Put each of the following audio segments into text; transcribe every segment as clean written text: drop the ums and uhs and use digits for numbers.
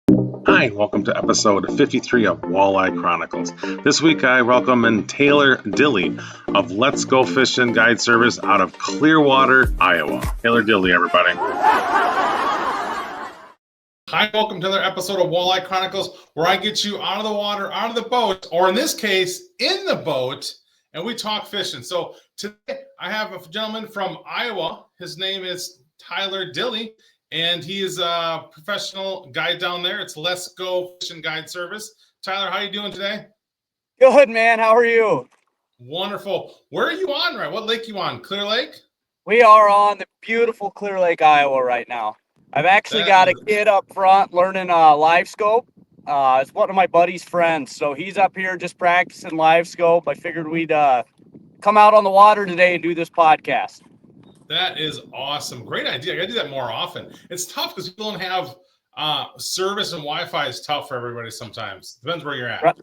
Hi, welcome to episode 53 of Walleye Chronicles. This week I welcome in Tyler Dilley of Let's Go Fishing Guide Service out of Clearwater, Iowa. Tyler Dilley, everybody. Hi, welcome to another episode of Walleye Chronicles, where I get you out of the water, out of the boat, or in this case, in the boat, and we talk fishing. So today I have a gentleman from Iowa. His name is Tyler Dilley, and he is a professional guide down there. It's Let's Go Fishing Guide Service. Tyler, how are you doing today? Good, man. How are you? Wonderful. Where are you on, right? What lake you on? Clear Lake? We are on the beautiful Clear Lake, Iowa right now. I've actually got a kid up front learning live scope. It's one of my buddy's friends, so he's up here just practicing live scope. I figured we'd come out on the water today and do this podcast. That is awesome. Great idea. I got to do that more often. It's tough because people don't have service, and Wi-Fi is tough for everybody sometimes. Depends where you're at.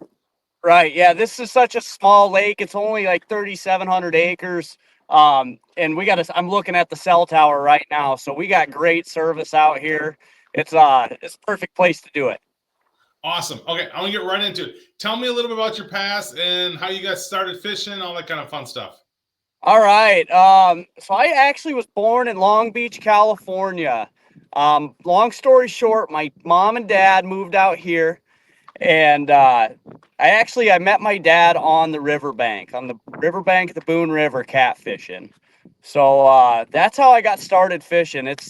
Right. Yeah, this is such a small lake. It's only like 3,700 acres. And I'm looking at the cell tower right now. So we got great service out here. It's a perfect place to do it. Awesome. Okay, I'm gonna get right into it. Tell me a little bit about your past and how you got started fishing, all that kind of fun stuff. All right. So I actually was born in Long Beach, California. Long story short, my mom and dad moved out here, and I met my dad on the riverbank of the Boone River catfishing. So that's how I got started fishing. It's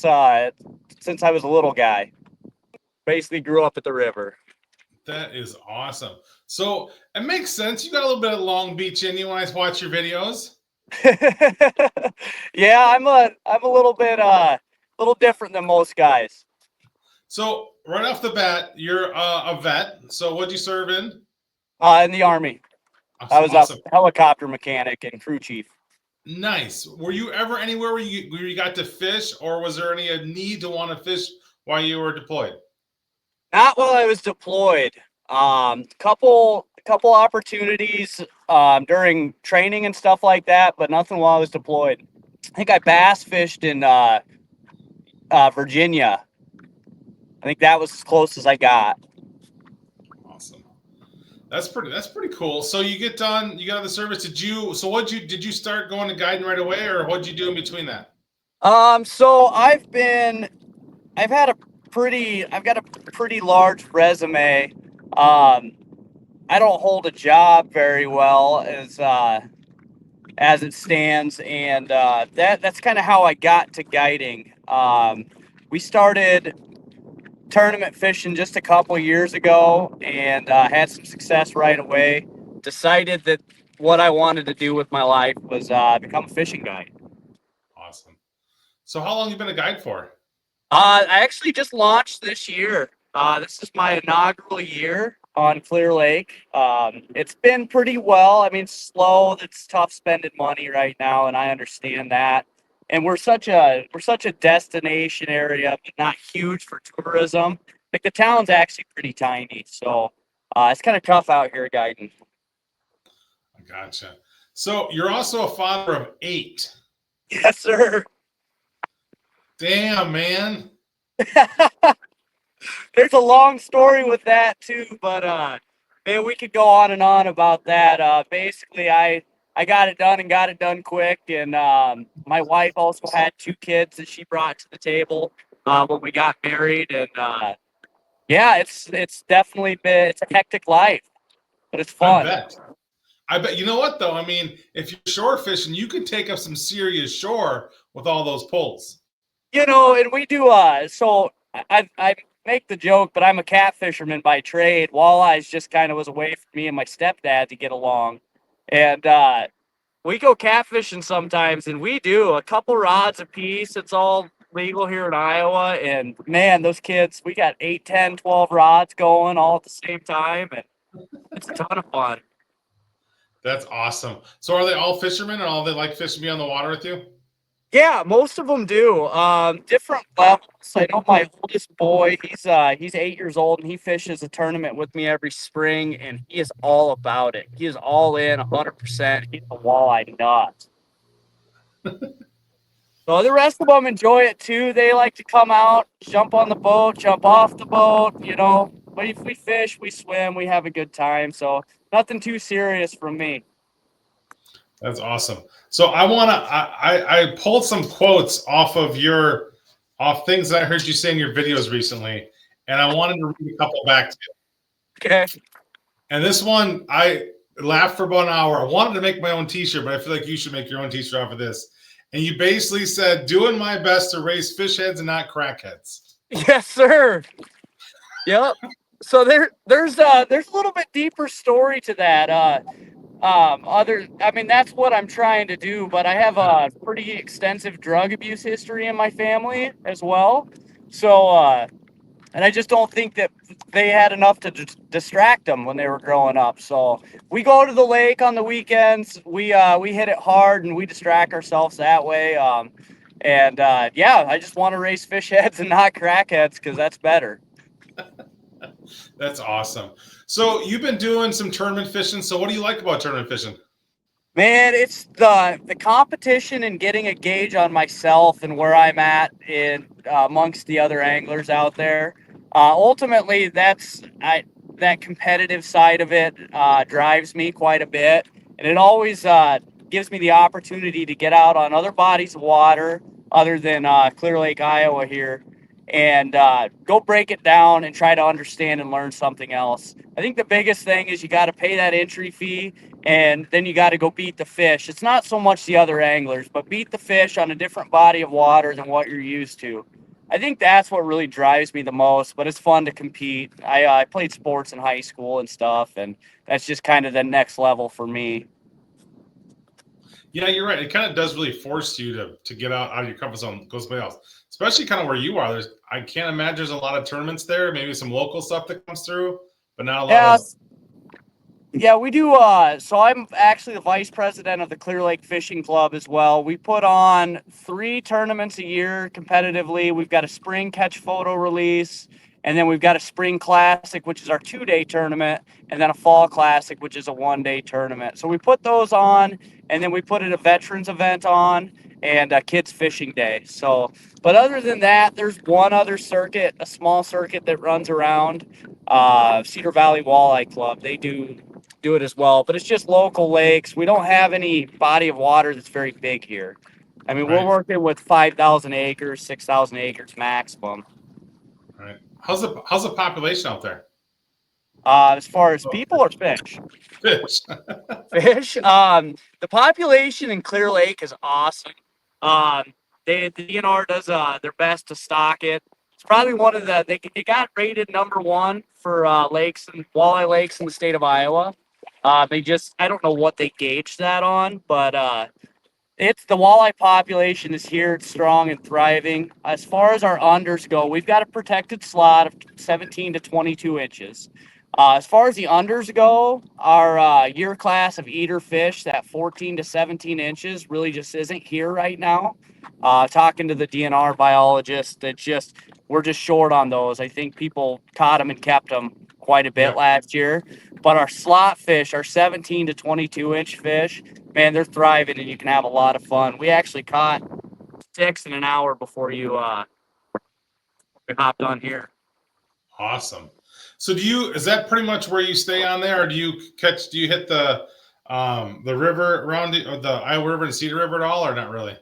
since I was a little guy. Basically grew up at the river. That is awesome. So it makes sense. You got a little bit of Long Beach in you when I watch your videos. Yeah, I'm a little bit little different than most guys. So right off the bat, you're a vet. So what'd you serve in? In the Army. I was awesome. a helicopter mechanic and crew chief. Nice. Were you ever anywhere where you got to fish, or was there any need to want to fish while you were deployed? Not while I was deployed. Couple opportunities during training and stuff like that, but nothing while I was deployed. I think I bass fished in Virginia. I think that was as close as I got. Awesome. That's pretty cool. So you get done, you got the service. Did you start going to guiding right away, or what'd you do in between that? So I've got a pretty large resume. I don't hold a job very well as it stands, and that's kind of how I got to guiding. We started tournament fishing just a couple years ago, and had some success right away. Decided that what I wanted to do with my life was become a fishing guide. Awesome. So how long have you been a guide for? I actually just launched this year. This is my inaugural year on Clear Lake. It's been pretty well. I mean, slow. It's tough spending money right now, and I understand that. And we're such a destination area, but not huge for tourism. Like the town's actually pretty tiny, so it's kind of tough out here guiding. I gotcha. So you're also a father of 8. Yes, sir. Damn, man. There's a long story with that too, but man, we could go on and on about that. Basically, I got it done and got it done quick, and my wife also had 2 kids that she brought to the table when we got married, and yeah, it's definitely it's a hectic life, but it's fun. I bet. You know what though? I mean, if you're shore fishing, you can take up some serious shore with all those pulls. You know, and we do. So I make the joke, but I'm a cat fisherman by trade. Walleyes just kind of was a way for me and my stepdad to get along. And we go catfishing sometimes, and we do a couple rods a piece. It's all legal here in Iowa. And, man, those kids, we got 8, 10, 12 rods going all at the same time. And it's a ton of fun. That's awesome. So are they all fishermen, and all they like fishing me on the water with you? Yeah, most of them do. Different levels. I know my oldest boy, he's 8 years old, and he fishes a tournament with me every spring, and he is all about it. He is all in 100%. He's a walleye nut. So the rest of them enjoy it too. They like to come out, jump on the boat, jump off the boat, But if we fish, we swim, we have a good time. So nothing too serious from me. That's awesome. So I pulled some quotes off things that I heard you say in your videos recently, and I wanted to read a couple back to you. Okay. And this one, I laughed for about an hour. I wanted to make my own t-shirt, but I feel like you should make your own t-shirt off of this. And you basically said, doing my best to raise fish heads and not crackheads. Yes, sir. Yep. So there's a little bit deeper story to that. That's what I'm trying to do, but I have a pretty extensive drug abuse history in my family as well. So, and I just don't think that they had enough to distract them when they were growing up. So we go to the lake on the weekends. We hit it hard and we distract ourselves that way. I just want to raise fish heads and not crackheads because that's better. That's awesome. So you've been doing some tournament fishing. So what do you like about tournament fishing? Man, it's the competition and getting a gauge on myself and where I'm at in amongst the other anglers out there. Ultimately, that competitive side of it drives me quite a bit, and it always gives me the opportunity to get out on other bodies of water other than Clear Lake, Iowa here, and go break it down and try to understand and learn something else. I think the biggest thing is you got to pay that entry fee, and then you got to go beat the fish. It's not so much the other anglers, but beat the fish on a different body of water than what you're used to. I think that's what really drives me the most, but it's fun to compete. I played sports in high school and stuff, and that's just kind of the next level for me. Yeah, you're right. It kind of does really force you to get out of your comfort zone, go somewhere else, especially kind of where you are. I can't imagine there's a lot of tournaments there, maybe some local stuff that comes through, but not a lot of. Yeah, we do. So I'm actually the vice president of the Clear Lake Fishing Club as well. We put on 3 tournaments a year competitively. We've got a spring catch photo release, and then we've got a spring classic, which is our 2-day tournament, and then a fall classic, which is a 1-day tournament. So we put those on, and then we put a veterans event on, and a kids fishing day. So, but other than that, there's one other circuit, a small circuit that runs around, Cedar Valley Walleye Club. They do it as well, but it's just local lakes. We don't have any body of water that's very big here. I mean, Right. We're working with 5,000 acres, 6,000 acres maximum. Right. How's the population out there? As far as people or fish? Fish. Fish. The population in Clear Lake is awesome. The DNR does their best to stock it. It's probably one of they got rated number 1 for lakes and walleye lakes in the state of Iowa. I don't know what they gauged that on, but it's the walleye population is here. It's strong and thriving. As far as our unders go, we've got a protected slot of 17 to 22 inches. As far as the unders go, our year class of eater fish, that 14 to 17 inches, really just isn't here right now. Talking to the DNR biologist, we're just short on those. I think people caught them and kept them quite a bit last year. But our slot fish, our 17 to 22 inch fish, man, they're thriving and you can have a lot of fun. We actually caught 6 in an hour before you hopped on here. Awesome. So is that pretty much where you stay on there, or do you hit the river around the Iowa River and Cedar River at all, or not really?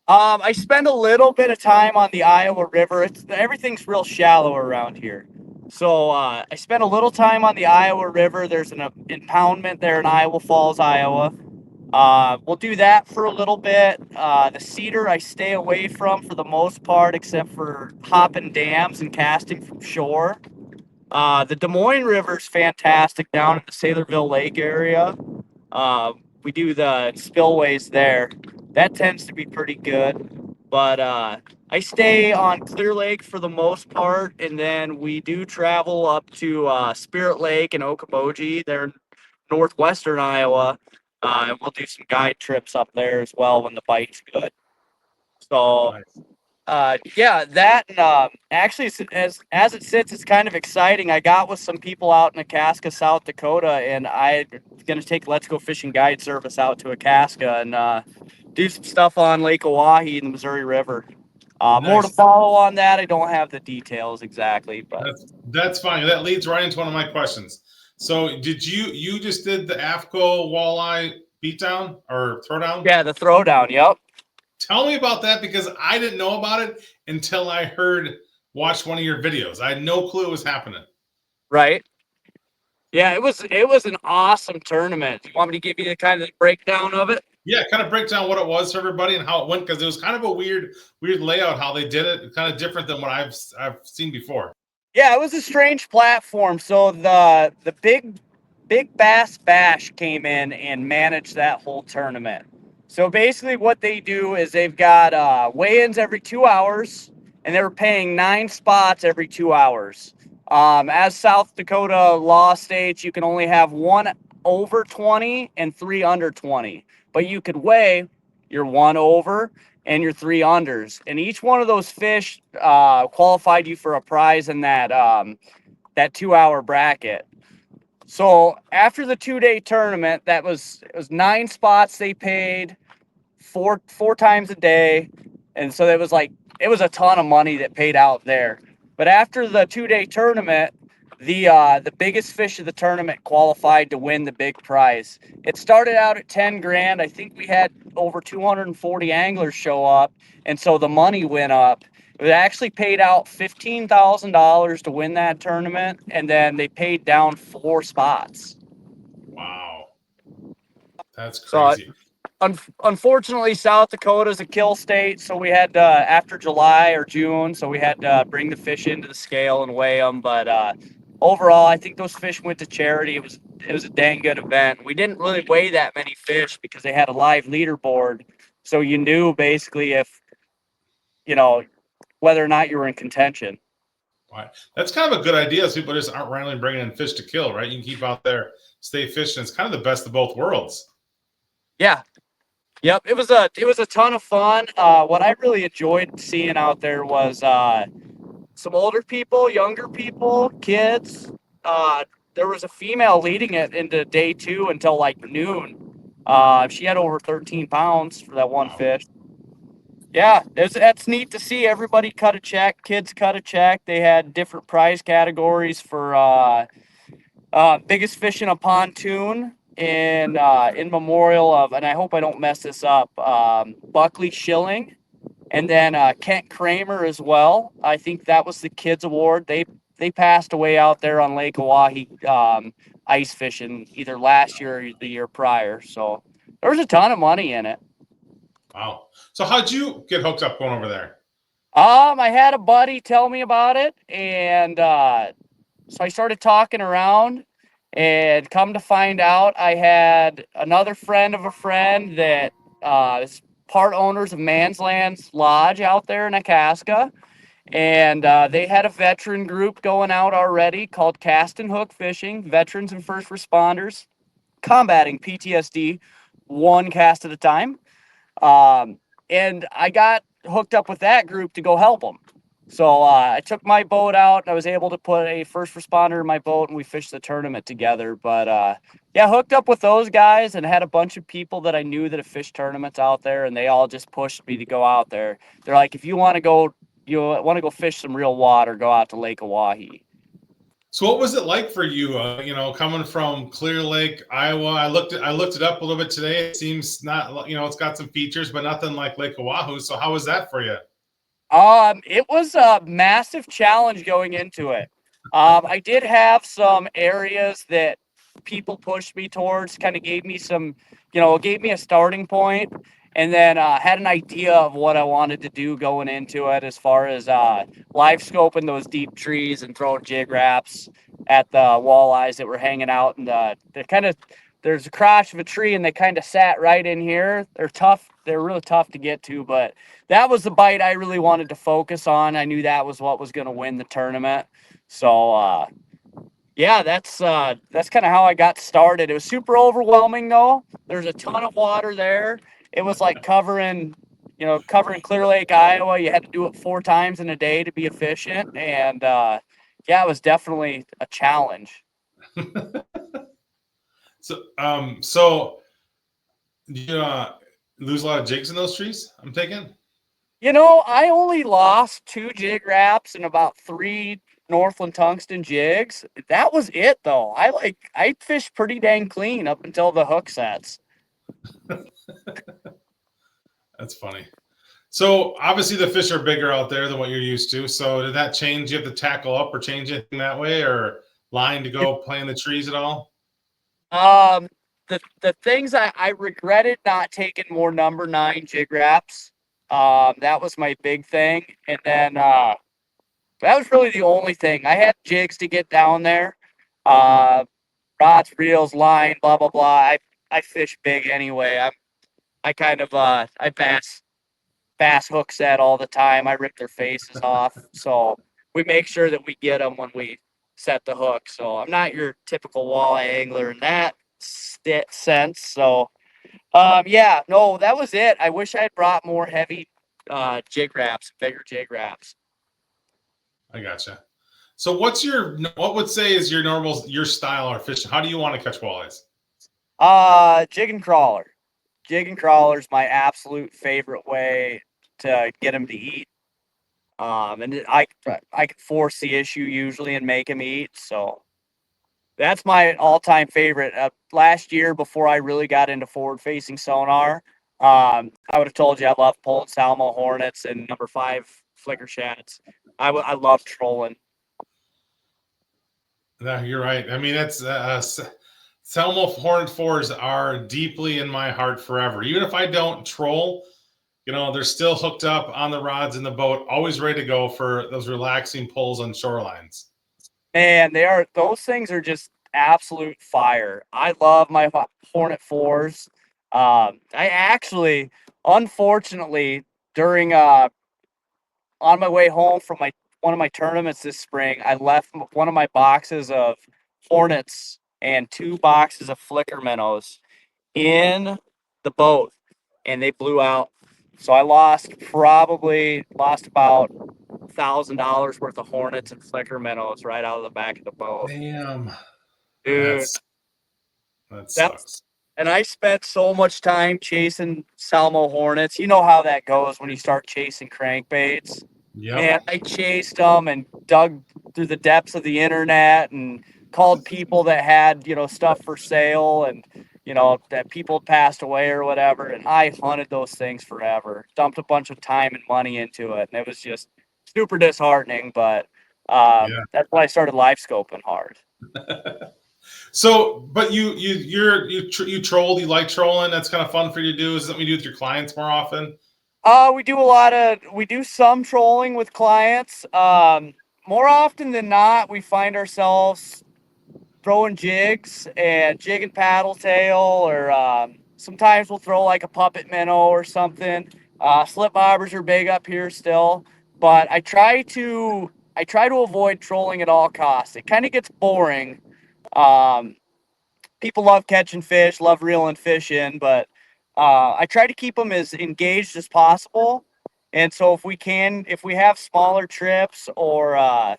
I spend a little bit of time on the Iowa River. Everything's real shallow around here. So I spent a little time on the Iowa River. There's an impoundment there in Iowa Falls, Iowa. We'll do that for a little bit. The Cedar I stay away from for the most part, except for hopping dams and casting from shore. The Des Moines River is fantastic down in the Saylorville Lake area. We do the spillways there. That tends to be pretty good. But I stay on Clear Lake for the most part, and then we do travel up to Spirit Lake and Okoboji. They're in northwestern Iowa. And we'll do some guide trips up there as well when the bite's good. So, actually, as it sits, it's kind of exciting. I got with some people out in Akaska, South Dakota, and I'm going to take Let's Go Fishing Guide service out to Akaska and do some stuff on Lake Oahe in the Missouri River. More to Nice. follow on that. I don't have the details exactly, but That's fine. That leads right into one of my questions. So did you just did the AFCO walleye beatdown or throwdown? yeah, the throwdown. Yep. Tell me about that because I didn't know about it until I watched one of your videos. I had no clue it was happening. Right. Yeah, it was an awesome tournament. You want me to give you the kind of breakdown of it? Yeah, kind of break down what it was for everybody and how it went because it was kind of a weird layout how they did it, kind of different than what I've seen before. Yeah, it was a strange platform. So the big Bass Bash came in and managed that whole tournament. So basically, what they do is they've got weigh-ins every 2 hours, and they were paying 9 spots every 2 hours. As South Dakota law states, you can only have 1 over 20 and 3 under 20, but you could weigh your 1 over and your 3 unders, and each one of those fish qualified you for a prize in that 2 hour bracket. So after the 2-day tournament, it was 9 spots they paid four times a day, and so it was a ton of money that paid out there. But after the 2-day tournament, the biggest fish of the tournament qualified to win the big prize. It started out at 10 grand. I think we had over 240 anglers show up, and so the money went up. It actually paid out $15,000 to win that tournament, and then they paid down 4 spots. Wow, that's So crazy. unfortunately, South Dakota is a kill state, so we had after July or June, so we had to bring the fish into the scale and weigh them. But overall, I think those fish went to charity. It was a dang good event. We didn't really weigh that many fish because they had a live leaderboard, so you knew basically if whether or not you were in contention. Right. That's kind of a good idea. So people just aren't randomly bringing in fish to kill, right? You can keep out there, stay fishing. It's kind of the best of both worlds. Yeah. Yep. It was a ton of fun. What I really enjoyed seeing out there was some older people, younger people, kids. There was a female leading it into day 2 until like noon. She had over 13 pounds for that one fish. Yeah, that's neat to see. Everybody cut a check. Kids cut a check. They had different prize categories for biggest fish in a pontoon in memorial of, and I hope I don't mess this up, Buckley Schilling, and then Kent Kramer as well. I think that was the kids award. They passed away out there on Lake Oahe ice fishing either last year or the year prior. So there was a ton of money in it. Wow. So how'd you get hooked up going over there? I had a buddy tell me about it, and so I started talking around, and come to find out, I had another friend of a friend that is part owners of Man's Land's Lodge out there in Itasca, and they had a veteran group going out already called Cast and Hook Fishing, veterans and first responders combating PTSD, one cast at a time. And I got hooked up with that group to go help them. So I took my boat out, and I was able to put a first responder in my boat, and we fished the tournament together. But yeah, hooked up with those guys and had a bunch of people that I knew that have fished tournaments out there, and they all just pushed me to go out there. They're like, if you want to go fish some real water, go out to Lake Oahe. So what was it like for you, coming from Clear Lake, Iowa? I looked it up a little bit today. It seems not, it's got some features, but nothing like Lake Oahu. So how was that for you? It was a massive challenge going into it. I did have some areas that people pushed me towards, kind of gave me a starting point, and then had an idea of what I wanted to do going into it as far as live scoping those deep trees and throwing jig wraps at the walleyes that were hanging out. And there's a crotch of a tree, and they kind of sat right in here. They're tough. They're really tough to get to, but that was the bite I really wanted to focus on. I knew that was what was going to win the tournament. So, yeah, that's kind of how I got started. It was super overwhelming though. There's a ton of water there. It was like covering Clear Lake, Iowa. You had to do it 4 times in a day to be efficient. And, yeah, it was definitely a challenge. So lose a lot of jigs in those trees, I'm thinking? I only lost 2 jig wraps and about 3 Northland tungsten jigs. That was it, though. I fished pretty dang clean up until the hook sets. That's funny. So obviously the fish are bigger out there than what you're used to. So did that change? You have to tackle up or change anything that way, or line to go play in the trees at all? The things I regretted not taking more number 9 jig wraps. That was my big thing. And then that was really the only thing. I had jigs to get down there. Rods, reels, line, blah blah blah. I fish big anyway. I kind of I bass hook set all the time. I rip their faces off. So we make sure that we get them when we set the hook. So I'm not your typical walleye angler in that sense. So yeah, no, that was it. I wish I had brought more heavy jig wraps, bigger jig wraps. I gotcha. So what would say is your style or fishing? How do you want to catch walleyes? Jig and crawler. Jig and crawler is my absolute favorite way to get them to eat. And I can force the issue usually and make them eat. So that's my all-time favorite. Last year, before I really got into forward-facing sonar, I would have told you I love pulling Salmo Hornets and number 5 flicker shads. I love trolling. No, you're right. I mean, that's Salmo Hornet 4s are deeply in my heart forever. Even if I don't troll, they're still hooked up on the rods in the boat, always ready to go for those relaxing pulls on shorelines. Man, those things are just absolute fire. I love my Hornet 4s. I actually, unfortunately, during on my way home from one of my tournaments this spring, I left one of my boxes of Hornets and 2 boxes of flicker minnows in the boat, and they blew out. So I lost about $1,000 worth of Hornets and flicker minnows right out of the back of the boat. Damn, dude, that sucks. And I spent so much time chasing Salmo Hornets. You know how that goes when you start chasing crankbaits. Yeah. Man, I chased them and dug through the depths of the internet and called people that had, stuff for sale and, that people had passed away or whatever. And I hunted those things forever, dumped a bunch of time and money into it. And it was just super disheartening. But that's why I started live scoping hard. So, but you trolled, you like trolling. That's kind of fun for you to do. Is that something you do with your clients more often? We do some trolling with clients. More often than not, we find ourselves throwing jigs and jig and paddle tail, or sometimes we'll throw like a puppet minnow or something. Slip bobbers are big up here still, but I try to avoid trolling at all costs. It kind of gets boring. People love catching fish, love reeling fish in, but I try to keep them as engaged as possible. And so if we have smaller trips or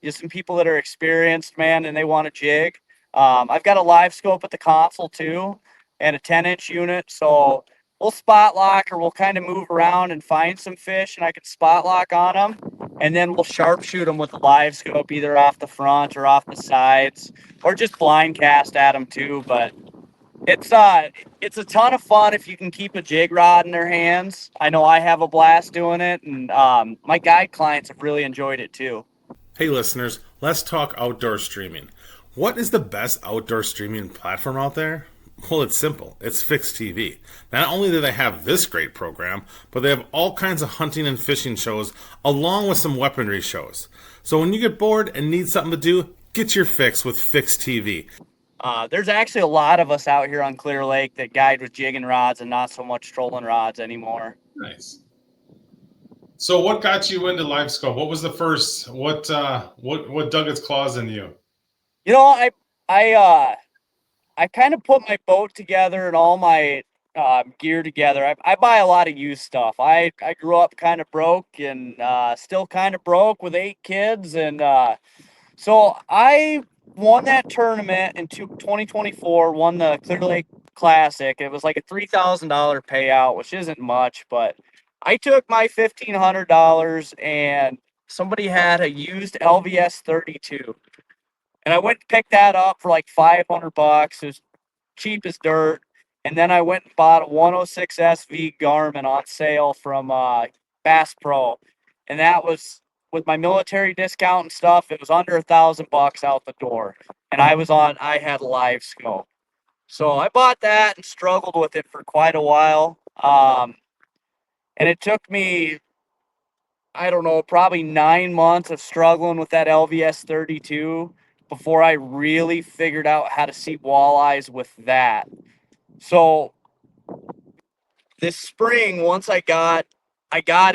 just some people that are experienced, man, and they want a jig, I've got a live scope at the console too and a 10-inch unit. So we'll spot lock, or we'll kind of move around and find some fish, and I can spot lock on them. And then we'll sharpshoot them with a live scope, either off the front or off the sides, or just blind cast at them too. But it's a ton of fun if you can keep a jig rod in their hands. I know I have a blast doing it, and my guide clients have really enjoyed it too. Hey listeners, let's talk outdoor streaming. What is the best outdoor streaming platform out there? Well, it's simple. It's Fix TV. Not only do they have this great program, but they have all kinds of hunting and fishing shows along with some weaponry shows. So when you get bored and need something to do, get your fix with Fix TV. There's actually a lot of us out here on Clear Lake that guide with jigging rods and not so much trolling rods anymore. Nice. So what got you into live scope? What was the first, what dug its claws in you? I kind of put my boat together and all my gear together. I buy a lot of used stuff. I grew up kind of broke and still kind of broke with 8 kids. And so I won that tournament in 2024, won the Clear Lake classic. It was like a $3,000 payout, which isn't much, but I took my $1,500 and somebody had a used LVS 32. And I went and picked that up for like $500. It was cheap as dirt. And then I went and bought a 106 SV Garmin on sale from Bass Pro. And that was with my military discount and stuff. It was under $1,000 out the door. And I had live scope. So I bought that and struggled with it for quite a while. And it took me, I don't know, probably 9 months of struggling with that LVS 32 before I really figured out how to see walleyes with that. So this spring, once I got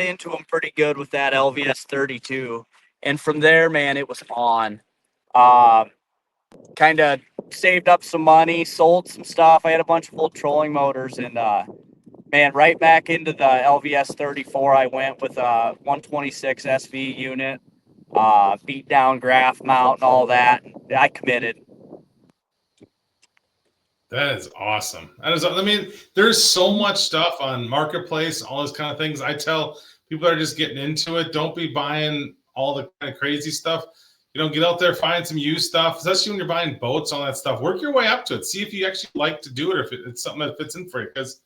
into them pretty good with that LVS 32. And from there, man, it was on. Kind of saved up some money, sold some stuff. I had a bunch of old trolling motors, and man, right back into the LVS 34 I went with a 126 SV unit, beat down graph mount and all that. I committed. That is awesome. I mean, there's so much stuff on Marketplace, all those kind of things. I tell people that are just getting into it, don't be buying all the kind of crazy stuff. Get out there, find some used stuff, especially when you're buying boats, all that stuff. Work your way up to it. See if you actually like to do it, or if it's something that fits in for you. Because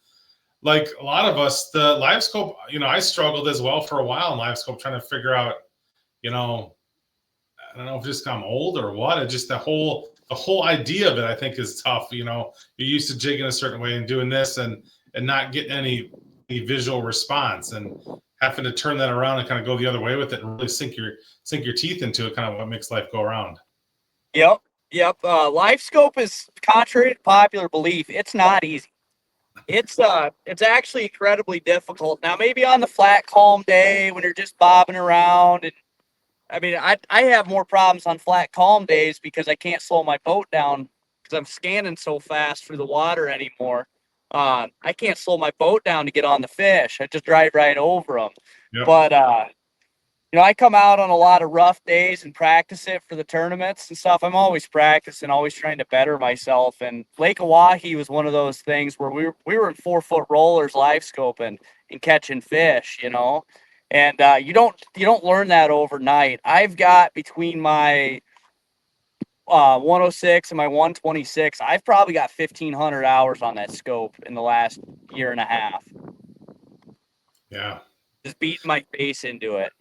like a lot of us, the live scope, I struggled as well for a while in live scope, trying to figure out, I don't know if just I'm old or what. It just the whole idea of it, I think, is tough. You're used to jigging a certain way and doing this and not getting any visual response, and having to turn that around and kind of go the other way with it and really sink your teeth into it, kind of what makes life go around. Yep. Live scope is, contrary to popular belief, it's not easy. It's actually incredibly difficult. Now, maybe on the flat, calm day when you're just bobbing around, and I mean, I have more problems on flat, calm days because I can't slow my boat down because I'm scanning so fast through the water anymore. I can't slow my boat down to get on the fish. I just drive right over them. Yep. But I come out on a lot of rough days and practice it for the tournaments and stuff. I'm always practicing, always trying to better myself. And Lake Oahe was one of those things where we were in 4-foot rollers live scoping and catching fish, And you don't learn that overnight. I've got between my 106 and my 126, I've probably got 1,500 hours on that scope in the last year and a half. Yeah. Just beating my face into it.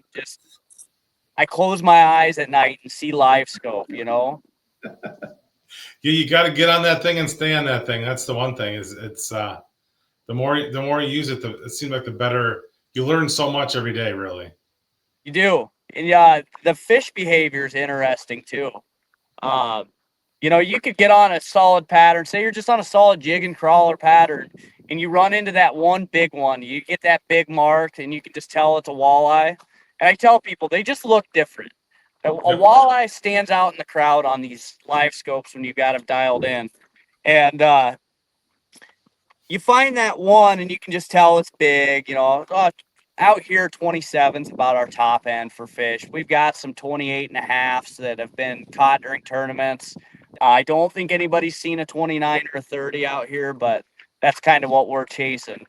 I close my eyes at night and see live scope, Yeah, you got to get on that thing and stay on that thing. That's the one thing is it's the more you use it, it seems like the better. You learn so much every day, really. You do. And the fish behavior is interesting too. You could get on a solid pattern. Say you're just on a solid jig and crawler pattern, and you run into that one big one. You get that big mark, and you can just tell it's a walleye. And I tell people, they just look different. A walleye stands out in the crowd on these live scopes when you got them dialed in. And you find that one, and you can just tell it's big. Out here, 27 is about our top end for fish. We've got some 28 and a halves that have been caught during tournaments. I don't think anybody's seen a 29 or 30 out here, but that's kind of what we're chasing.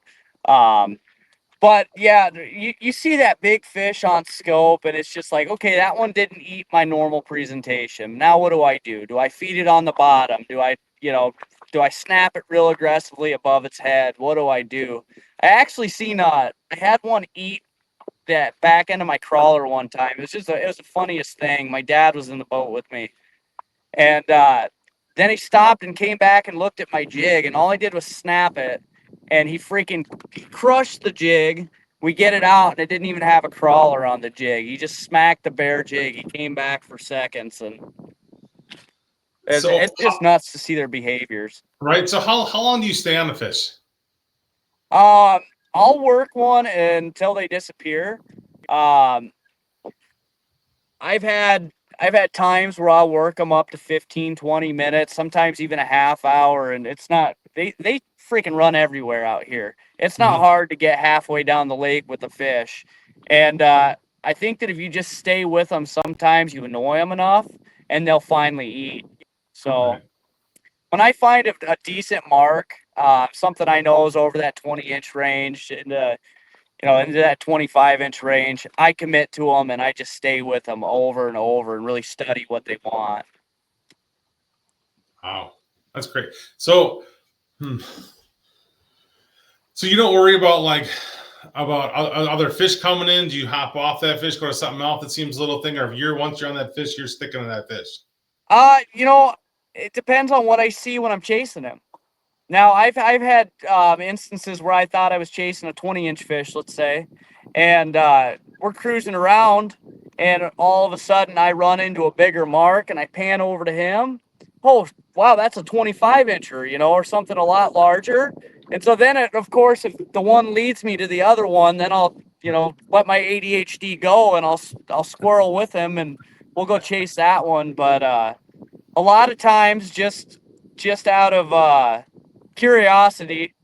But yeah, you see that big fish on scope, and it's just like, okay, that one didn't eat my normal presentation. Now what do I do? Do I feed it on the bottom? Do I snap it real aggressively above its head? What do I do? I actually seen I had one eat that back end of my crawler one time. It was the funniest thing. My dad was in the boat with me, and then he stopped and came back and looked at my jig, and all I did was snap it, and he crushed the jig. We get it out, and it didn't even have a crawler on the jig. He just smacked the bare jig. He came back for seconds, and it's just nuts to see their behaviors. Right. So how long do you stay on the fish? I'll work one until they disappear. I've had times where I'll work them up to 15, 20 minutes, sometimes even a half hour, and it's not they freaking run everywhere out here. It's not hard to get halfway down the lake with a fish. And I think that if you just stay with them, sometimes you annoy them enough and they'll finally eat. So when I find a decent mark, something I know is over that 20-inch range, into that 25-inch range, I commit to them and I just stay with them over and over and really study what they want. Wow, that's great. So, so you don't worry about other fish coming in? Do you hop off that fish, go to something else that seems a little thing, or once you're on that fish, you're sticking to that fish? It depends on what I see when I'm chasing him. Now, I've had instances where I thought I was chasing a 20-inch fish, let's say, and we're cruising around, and all of a sudden I run into a bigger mark, and I pan over to him. Oh, wow, that's a 25-incher, or something a lot larger. And so then, of course, if the one leads me to the other one, then I'll, let my ADHD go, and I'll squirrel with him, and we'll go chase that one. But a lot of times, just out of curiosity,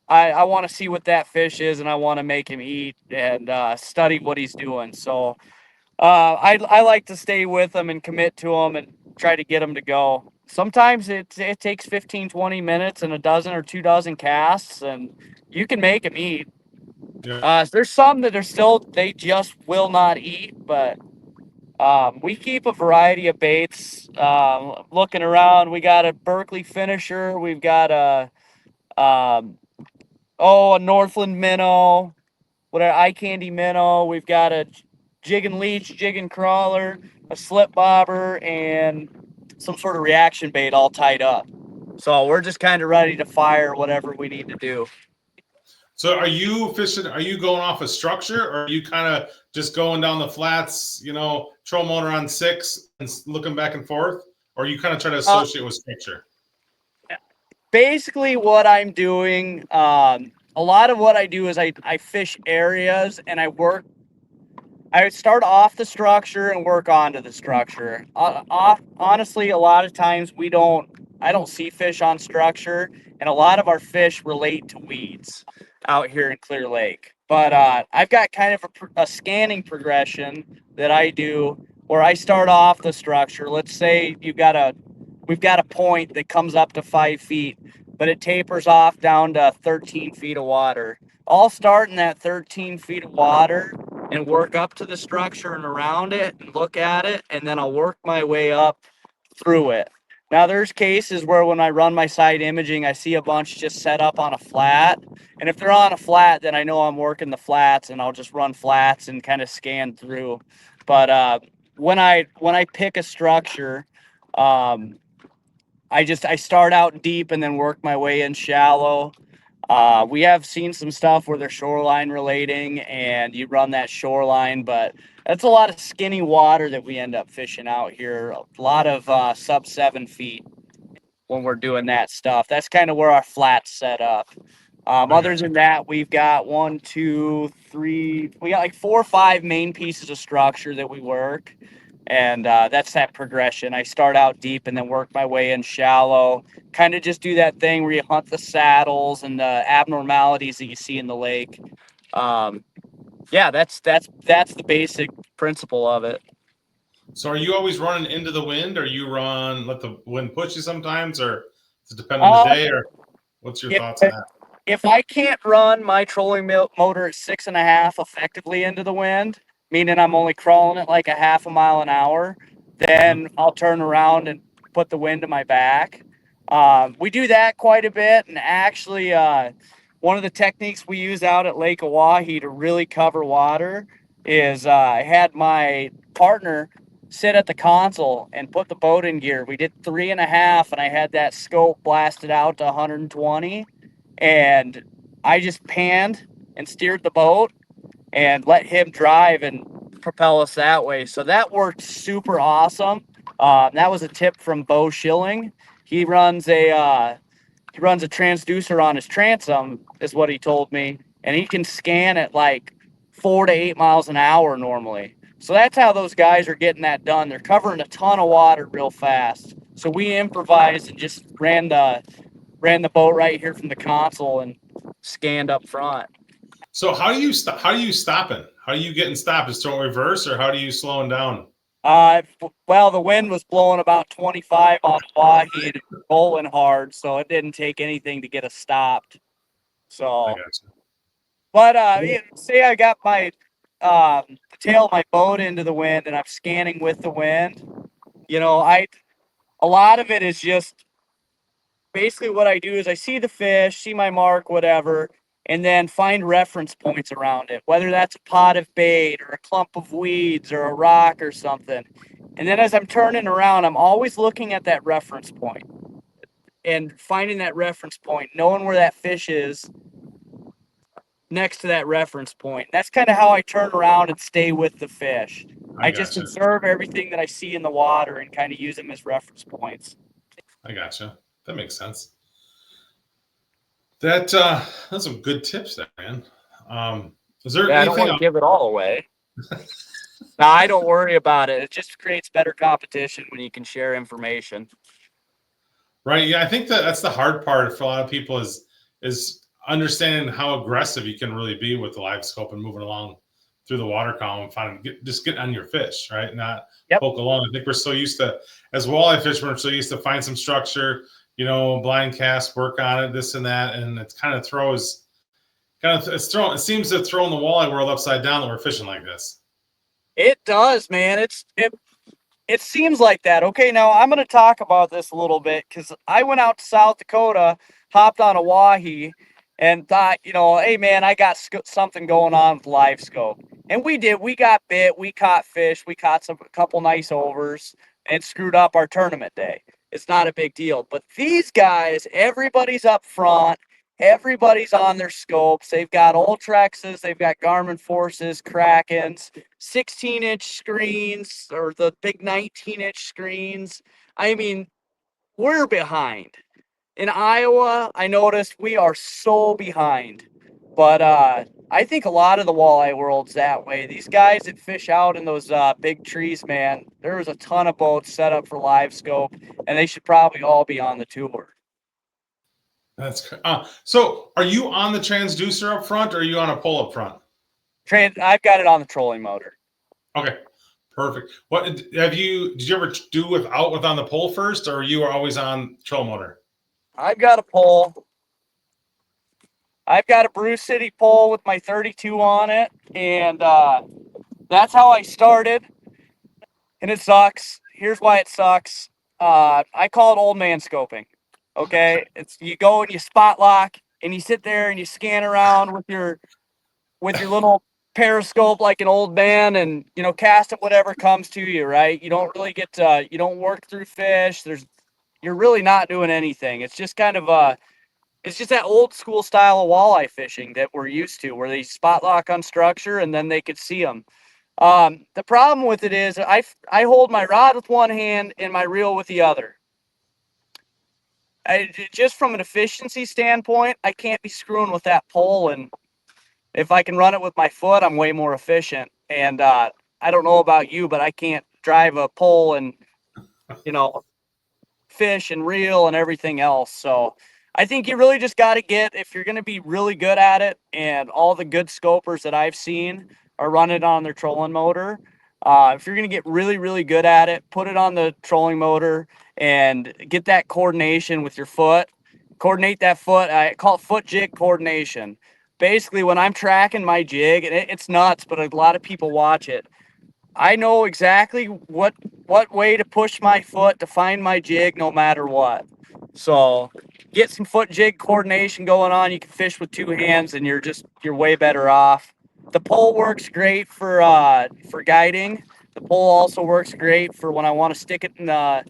I want to see what that fish is, and I want to make him eat and study what he's doing. So I like to stay with him and commit to him and try to get him to go. Sometimes it takes 15, 20 minutes and a dozen or 2 dozen casts, and you can make him eat. Yeah. There's some that they just will not eat, but we keep a variety of baits. Looking around, we got a Berkeley finisher. We've got a Northland minnow, eye candy minnow. We've got a jig and leech, jig and crawler, a slip bobber, and some sort of reaction bait all tied up. So we're just kind of ready to fire whatever we need to do. So are you fishing? Are you going off a structure, or are you kind of just going down the flats, troll motor on 6 and looking back and forth? Or are you kind of trying to associate with structure? Basically what I'm doing, a lot of what I do is I fish areas, and I start off the structure and work onto the structure. Honestly, a lot of times I don't see fish on structure, and a lot of our fish relate to weeds out here in Clear Lake. But I've got kind of a scanning progression that I do where I start off the structure. Let's say we've got a point that comes up to 5 feet, but it tapers off down to 13 feet of water. I'll start in that 13 feet of water and work up to the structure and around it and look at it, and then I'll work my way up through it. Now, there's cases where when I run my side imaging, I see a bunch just set up on a flat. And if they're on a flat, then I know I'm working the flats, and I'll just run flats and kind of scan through. But when I pick a structure, I start out deep and then work my way in shallow. We have seen some stuff where they're shoreline relating, and you run that shoreline, but that's a lot of skinny water that we end up fishing out here. A lot of sub 7 feet when we're doing that stuff. That's kind of where our flat's set up. Other than that, we've got 1, 2, 3. We got like 4 or 5 main pieces of structure that we work. And that's that progression. I start out deep and then work my way in shallow. Kind of just do that thing where you hunt the saddles and the abnormalities that you see in the lake. That's the basic principle of it. So are you always running into the wind, or you let the wind push you sometimes, or does it depend on the day, or what's your thoughts on that? If I can't run my trolling motor at 6.5 effectively into the wind, meaning I'm only crawling at like a half a mile an hour, then I'll turn around and put the wind to my back. We do that quite a bit. And actually, one of the techniques we use out at Lake Oahe to really cover water is I had my partner sit at the console and put the boat in gear. We did 3.5, and I had that scope blasted out to 120. And I just panned and steered the boat and let him drive and propel us that way. So that worked super awesome. That was a tip from Bo Schilling. He runs a transducer on his transom, is what he told me, and he can scan at like 4 to 8 miles an hour normally. So that's how those guys are getting that done. They're covering a ton of water real fast. So we improvised and just ran the boat right here from the console and scanned up front. So how do you stopping? How are you getting stopped? Just don't reverse, or how do you slowing down? Well, the wind was blowing about 25 on Wahi and it was rolling hard, so it didn't take anything to get us stopped. I So, got you. but say I got my the tail of my boat into the wind and I'm scanning with the wind. A lot of it is just basically what I do is I see the fish, see my mark, whatever, and then find reference points around it, whether that's a pot of bait or a clump of weeds or a rock or something. And then as I'm turning around, I'm always looking at that reference point and finding that reference point, knowing where that fish is next to that reference point. That's kind of how I turn around and stay with the fish. I I just got you. observe everything that I see in the water and kind of use them as reference points. I got you. That makes sense. That's some good tips there, man. Is there Yeah, I don't anything want to give it all away. No, I don't worry about it. It just creates better competition when you can share information. Right? Yeah, I think that's the hard part for a lot of people is understanding how aggressive you can really be with the live scope and moving along through the water column, just get on your fish, right? Not poke along. I think we're so used to, as walleye fishermen, we're so used to find some structure, blind cast, work on it, this and that, and it it seems to throw the walleye world upside down that we're fishing like this. It does, man. It seems like that. Okay, now I'm going to talk about this a little bit because I went out to South Dakota, hopped on a Wahi, and thought, hey, man, I got something going on with live scope. And we did. We got bit. We caught fish. We caught a couple nice overs and screwed up our tournament day. It's not a big deal. But these guys, everybody's up front. Everybody's on their scopes. They've got Ultrexes. They've got Garmin Forces, Krakens, 16-inch screens or the big 19-inch screens. I mean, we're behind. In Iowa, I noticed we are so behind. But I think a lot of the walleye world's that way. These guys that fish out in those big trees, man, there's a ton of boats set up for live scope, and they should probably all be on the tour. That's so. Are you on the transducer up front, or are you on a pole up front? I've got it on the trolling motor. Okay, perfect. Did you ever do without on the pole first, or you are always on troll motor? I've got a pole. I've got a Brew City pole with my 32 on it, and that's how I started. And it sucks. Here's why it sucks. I call it old man scoping. Okay, you go and you spot lock, and you sit there and you scan around with your little periscope like an old man, and cast at whatever comes to you. Right? You don't really you don't work through fish. You're really not doing anything. It's just kind of it's just that old school style of walleye fishing that we're used to, where they spot lock on structure and then they could see them. The problem with it is I hold my rod with one hand and my reel with the other. Just from an efficiency standpoint, I can't be screwing with that pole, and if I can run it with my foot, I'm way more efficient. And I don't know about you, but I can't drive a pole and fish and reel and everything else. So I think you really just got to if you're going to be really good at it, and all the good scopers that I've seen are running on their trolling motor. If you're going to get really, really good at it, put it on the trolling motor and get that coordination with your foot. Coordinate that foot. I call it foot jig coordination. Basically, when I'm tracking my jig, and it's nuts, but a lot of people watch it, I know exactly what way to push my foot to find my jig no matter what. So get some foot jig coordination going on. You can fish with two hands, and you're way better off. The pole works great for guiding. The pole also works great for when I want to stick it in the.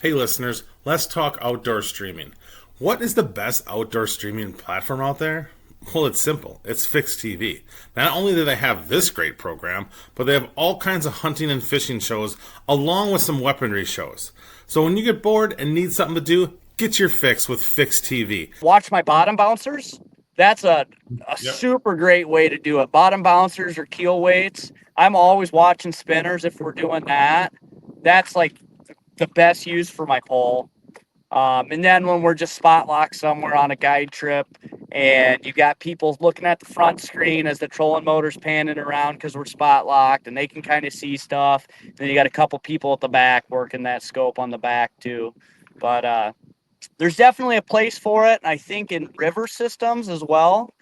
Hey listeners, let's talk outdoor streaming. What is the best outdoor streaming platform out there? Well, it's simple. It's Fix TV. Not only do they have this great program, but they have all kinds of hunting and fishing shows along with some weaponry shows. So when you get bored and need something to do, get your fix with Fix TV. Watch my bottom bouncers. That's a super great way to do it. Bottom bouncers or keel weights. I'm always watching spinners if we're doing that. That's like the best use for my pole. And then when we're just spot locked somewhere on a guide trip and you got people looking at the front screen as the trolling motor's panning around because we're spot locked, and they can kind of see stuff. And then you got a couple people at the back working that scope on the back too. But there's definitely a place for it, I think, in river systems as well.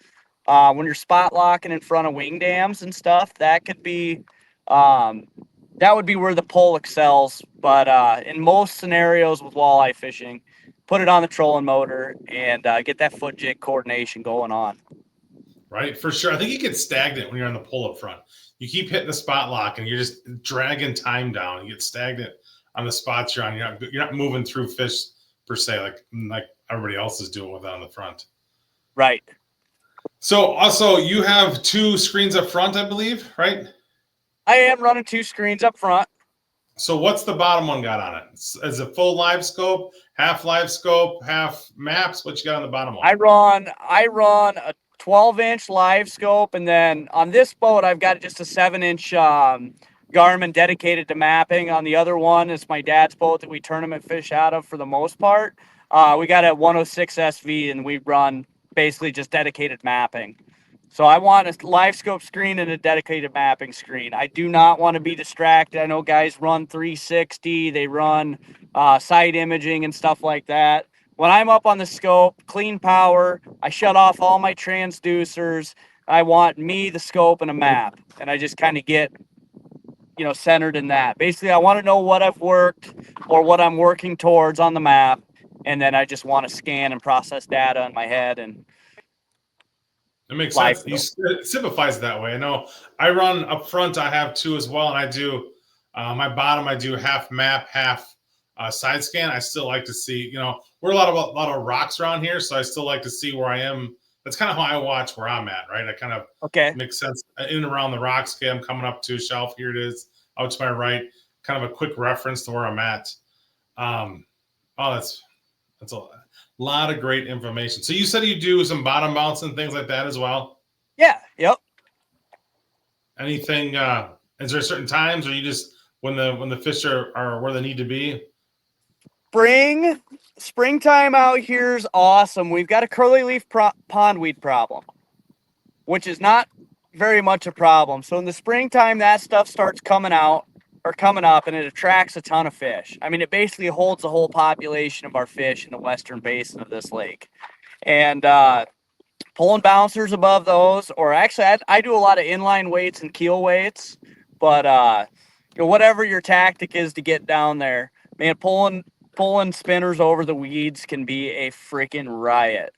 When you're spot locking in front of wing dams and stuff, that could be that would be where the pole excels. But in most scenarios with walleye fishing, put it on the trolling motor and get that foot jig coordination going on. Right, for sure. I think you get stagnant when you're on the pole up front. You keep hitting the spot lock and you're just dragging time down. You get stagnant on the spots you're on. You're not moving through fish per se like everybody else is doing with it on the front. Right. So also you have 2 screens up front, I believe, right? I am running 2 screens up front. So what's the bottom one got on it? Is it full live scope, half live scope, half maps? What you got on the bottom one? I run a 12-inch live scope, and then on this boat I've got just a 7-inch Garmin dedicated to mapping. On the other one is my dad's boat that we tournament fish out of for the most part. We got a 106 SV, and we run basically just dedicated mapping. So I want a live scope screen and a dedicated mapping screen. I do not want to be distracted. I know guys run 360, they run side imaging and stuff like that. When I'm up on the scope, clean power, I shut off all my transducers. I want me, the scope, and a map. And I just kind of get, centered in that. Basically, I want to know what I've worked or what I'm working towards on the map. And then I just want to scan and process data in my head. And it makes sense. It simplifies it that way. I know I run up front. I have 2 as well. And I do my bottom, I do half map, half side scan. I still like to see, we're a lot of rocks around here. So I still like to see where I am. That's kind of how I watch where I'm at, right? I kind of makes sense in and around the rocks. Okay, I'm coming up to a shelf. Here it is out to my right. Kind of a quick reference to where I'm at. That's a lot of great information. So you said you do some bottom mounts and things like that as well? Yeah. Yep. Anything, is there certain times or you just, when the fish are where they need to be? Springtime out here is awesome. We've got a curly leaf pondweed problem, which is not very much a problem. So in the springtime, that stuff starts coming up, and it attracts a ton of fish. I mean, it basically holds the whole population of our fish in the western basin of this lake. And pulling bouncers above those, or actually I do a lot of inline weights and keel weights, but whatever your tactic is to get down there, man, pulling spinners over the weeds can be a freaking riot.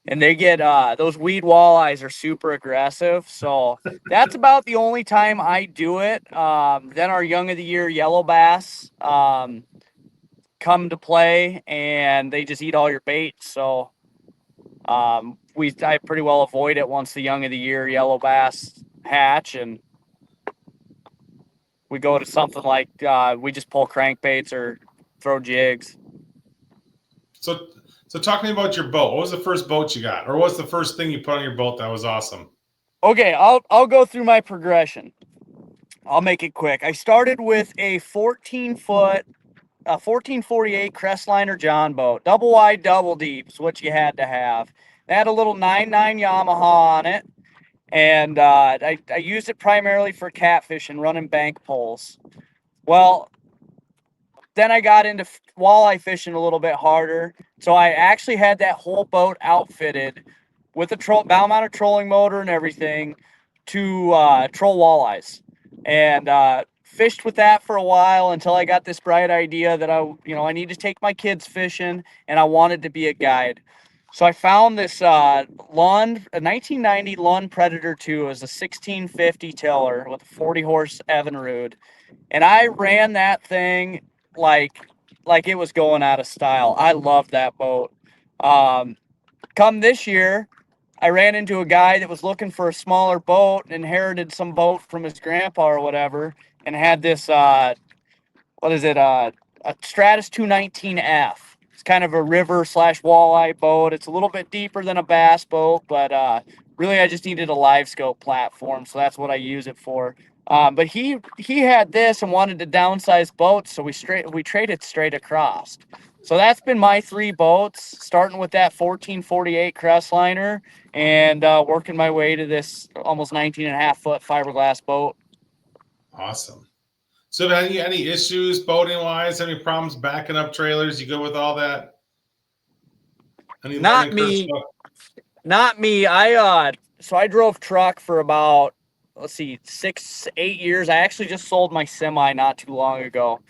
And they get those weed walleyes are super aggressive. So that's about the only time I do it. Then our young of the year yellow bass come to play, and they just eat all your bait. So I pretty well avoid it once the young of the year yellow bass hatch, and we go to something like we just pull crankbaits or throw jigs. So talk to me about your boat. What was the first boat you got? Or what's the first thing you put on your boat that was awesome? Okay, I'll go through my progression. I'll make it quick. I started with a 14-foot, 1448 Crestliner John boat. Double wide, double deep is what you had to have. It had a little 9.9 Yamaha on it. And I used it primarily for catfish and running bank poles. Well, then I got into walleye fishing a little bit harder. So I actually had that whole boat outfitted with a bow-mounted trolling motor and everything to troll walleyes. And fished with that for a while until I got this bright idea that I need to take my kids fishing, and I wanted to be a guide. So I found this Lund, a 1990 Lund Predator 2. It was a 1650 tiller with a 40-horse Evinrude. And I ran that thing like it was going out of style. I loved that boat. Come this year, I ran into a guy that was looking for a smaller boat, inherited some boat from his grandpa or whatever, and had this, a Stratus 219F. It's kind of a river/walleye boat. It's a little bit deeper than a bass boat, but really I just needed a live scope platform, so that's what I use it for. But he had this and wanted to downsize boats, so we traded straight across. So that's been my 3 boats, starting with that 1448 Crestliner and working my way to this almost 19.5-foot fiberglass boat. Awesome. So any issues boating wise? Any problems backing up trailers? You good with all that? Not me. So I drove truck for about 6-8 years. I actually just sold my semi not too long ago.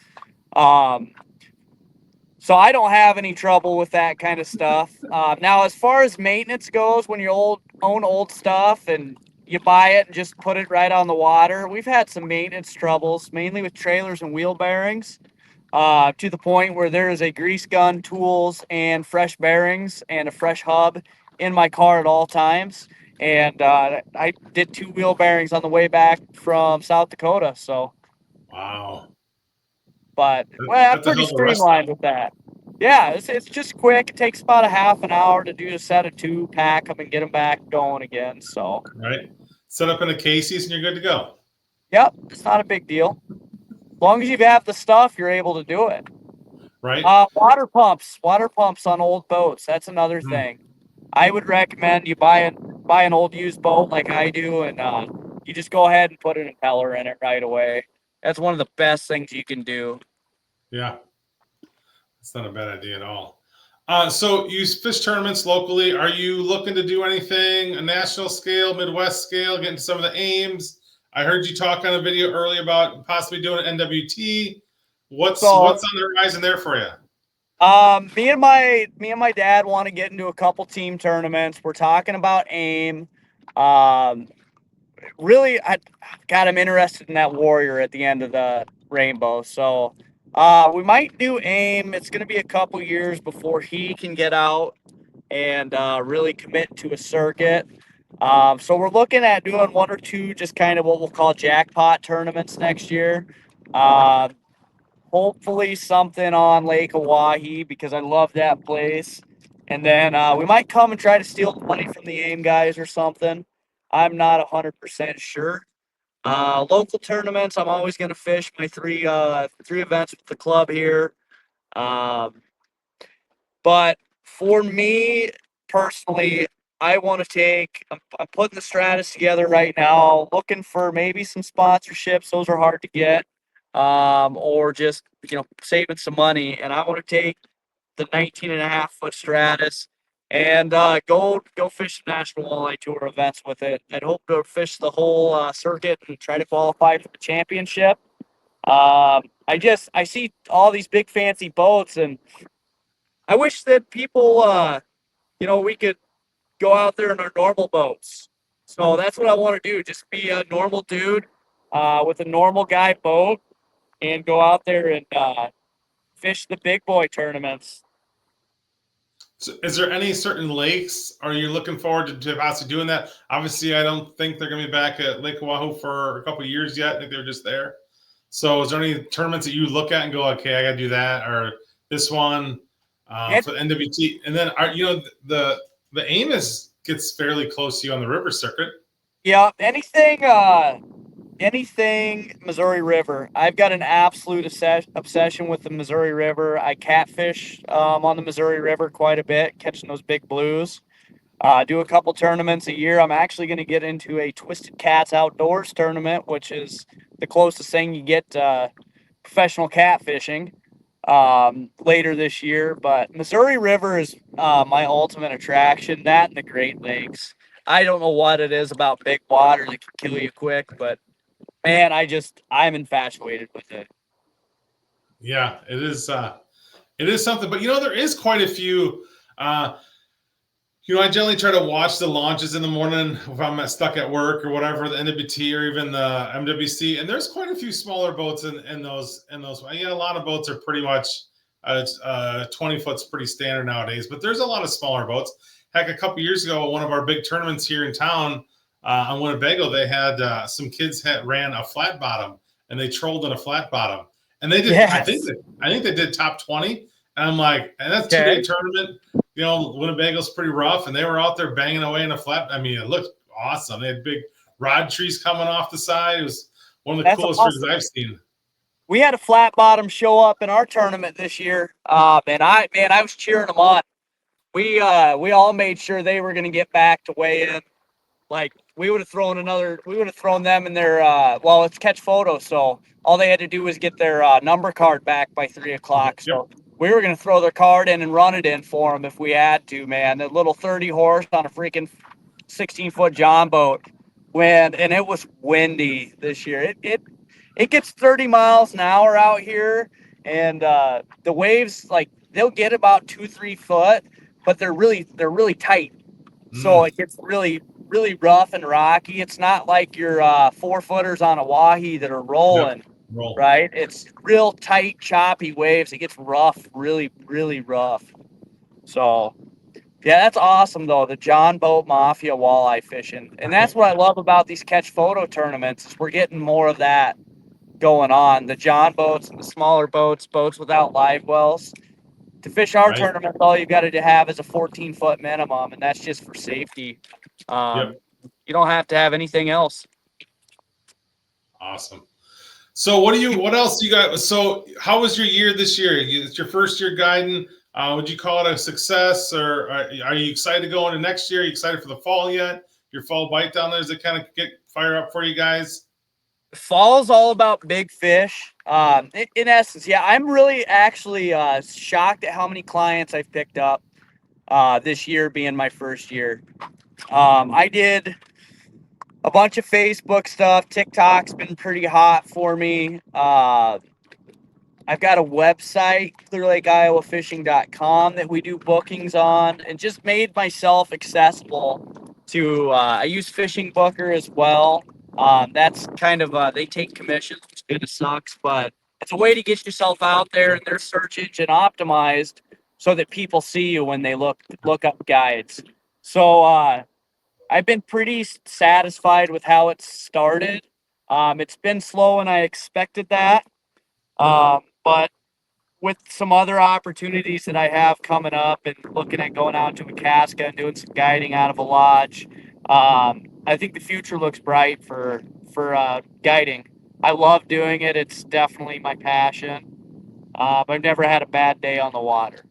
So I don't have any trouble with that kind of stuff. Now, as far as maintenance goes, when you own old stuff and you buy it and just put it right on the water, we've had some maintenance troubles, mainly with trailers and wheel bearings, to the point where there is a grease gun, tools, and fresh bearings and a fresh hub in my car at all times. And I did 2 wheel bearings on the way back from South Dakota. So, wow. But I'm pretty streamlined with that. Yeah, it's just quick. It takes about a half an hour to do a set of 2, pack them, and get them back going again. So right, set up in a Casey's and you're good to go. Yep, it's not a big deal. As long as you have the stuff, you're able to do it. Right. Water pumps on old boats. That's another thing. I would recommend you buy an old used boat like I do, and you just go ahead and put an impeller in it right away. That's one of the best things you can do. Yeah, that's not a bad idea at all. So you fish tournaments locally. Are you looking to do anything, a national scale, Midwest scale, getting some of the aims? I heard you talk on a video earlier about possibly doing an NWT. What's on the horizon there for you? Me and my dad want to get into a couple team tournaments. We're talking about AIM. Really, I'm interested in that Warrior at the end of the rainbow. So we might do AIM. It's going to be a couple years before he can get out and really commit to a circuit. So we're looking at doing 1 or 2 just kind of what we'll call jackpot tournaments next year. Hopefully something on Lake Oahe because I love that place. And then we might come and try to steal the money from the AIM guys or something. I'm not 100% sure. Local tournaments, I'm always going to fish my 3 events with the club here. But for me personally, I want to I'm putting the Stratus together right now, looking for maybe some sponsorships. Those are hard to get. Or just, saving some money. And I want to take the 19.5-foot Stratus and go fish the National Walleye Tour events with it. I'd hope to fish the whole circuit and try to qualify for the championship. I see all these big fancy boats, and I wish that people, we could go out there in our normal boats. So that's what I want to do. Just be a normal dude with a normal guy boat and go out there and fish the big boy tournaments. So is there any certain lakes? Are you looking forward to possibly doing that? Obviously, I don't think they're going to be back at Lake Oahu for a couple of years yet. I think they're just there. So is there any tournaments that you look at and go, okay, I got to do that, or this one for the NWT? And then, the AIM gets fairly close to you on the river circuit. Yeah, anything Missouri River. I've got an absolute obsession with the Missouri River. I catfish on the Missouri River quite a bit, catching those big blues. Do a couple tournaments a year. I'm actually going to get into a Twisted Cats Outdoors tournament, which is the closest thing you get to professional catfishing later this year. But Missouri River is my ultimate attraction, that and the Great Lakes. I don't know what it is about big water that can kill you quick, but man, I'm infatuated with it. Yeah, it is something, but there is quite a few, I generally try to watch the launches in the morning if I'm stuck at work or whatever, the NWT or even the MWC. And there's quite a few smaller boats in those. Yeah, a lot of boats are pretty much 20 foot's pretty standard nowadays, but there's a lot of smaller boats. Heck, a couple years ago, one of our big tournaments here in town, on Winnebago, they had some kids ran a flat bottom, and they trolled in a flat bottom, and they did. Yes. I think they did top 20, and I'm like, and that's a 2-day tournament. Winnebago's pretty rough, and they were out there banging away in a flat. I mean, it looked awesome. They had big rod trees coming off the side. It was One of the That's coolest awesome. rigs I've seen. We had a flat bottom show up in our tournament this year. And I was cheering them on. We all made sure they were going to get back to weigh in. Like we would have thrown them in their it's catch photos, so all they had to do was get their number card back by 3:00. So we were going to throw their card in and run it in for them if we had to, man. The little 30 horse on a freaking 16-foot John boat. And it was windy this year. It gets 30 miles an hour out here, and the waves, like, they'll get about 2-3 foot, but they're really tight. So it gets really, really rough and rocky. It's not like your 4-footers on a wahi that are rolling, right? It's real tight, choppy waves. It gets rough, really, really rough. So, yeah, that's awesome, though, the John Boat Mafia walleye fishing. And that's what I love about these catch photo tournaments is we're getting more of that going on. The John boats and the smaller boats without live wells. To fish our tournament, all you got to have is a 14-foot minimum, and that's just for safety. You don't have to have anything else. Awesome. So what else you got? So how was your year this year? It's your first year guiding. Would you call it a success, or are you excited to go into next year? Are you excited for the fall yet? Your fall bite down there, does it kind of get fire up for you guys? Fall's all about big fish. In essence, yeah, I'm really actually shocked at how many clients I've picked up this year being my first year. I did a bunch of Facebook stuff. TikTok's been pretty hot for me. I've got a website, clearlakeiowa.fishing.com, that we do bookings on, and just made myself accessible to, I use Fishing Booker as well. That's kind of, they take commissions, which kind of sucks, but it's a way to get yourself out there in their search engine optimized so that people see you when they look up guides. So I've been pretty satisfied with how it's started. It's been slow, and I expected that. But with some other opportunities that I have coming up and looking at going out to Itasca and doing some guiding out of a lodge, I think the future looks bright for guiding. I love doing it. It's definitely my passion. I've never had a bad day on the water.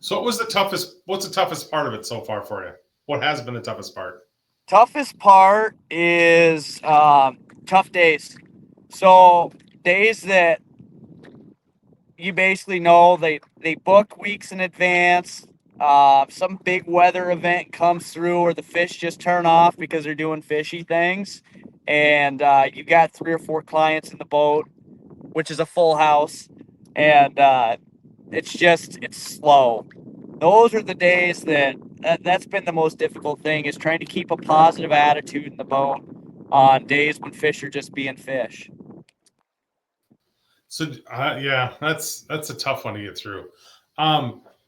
So what's the toughest part of it so far for you? What has been the toughest part? Toughest part is tough days. So days that you basically know they book weeks in advance. Some big weather event comes through or the fish just turn off because they're doing fishy things. And you got 3 or 4 clients in the boat, which is a full house. And it's slow. Those are the days that's been the most difficult thing, is trying to keep a positive attitude in the boat on days when fish are just being fish. So yeah, that's a tough one to get through.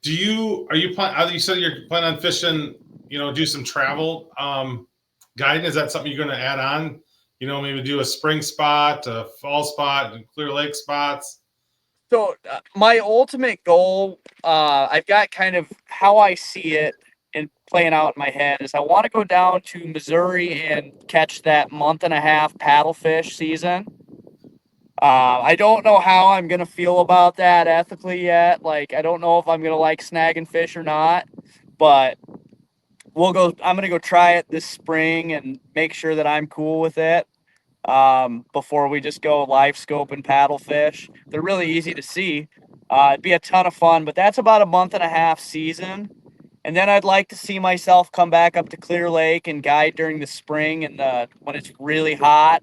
You said you're planning on fishing, do some travel guiding. Is that something you're going to add on? Maybe do a spring spot, a fall spot, and Clear Lake spots. So my ultimate goal, I've got kind of how I see it and playing out in my head, is I want to go down to Missouri and catch that 1.5-month paddlefish season. I don't know how I'm going to feel about that ethically yet. Like, I don't know if I'm going to like snagging fish or not, but I'm going to go try it this spring and make sure that I'm cool with it. Before we just go live scope and paddle fish. They're really easy to see. It'd be a ton of fun, but that's about a 1.5-month season. And then I'd like to see myself come back up to Clear Lake and guide during the spring and when it's really hot.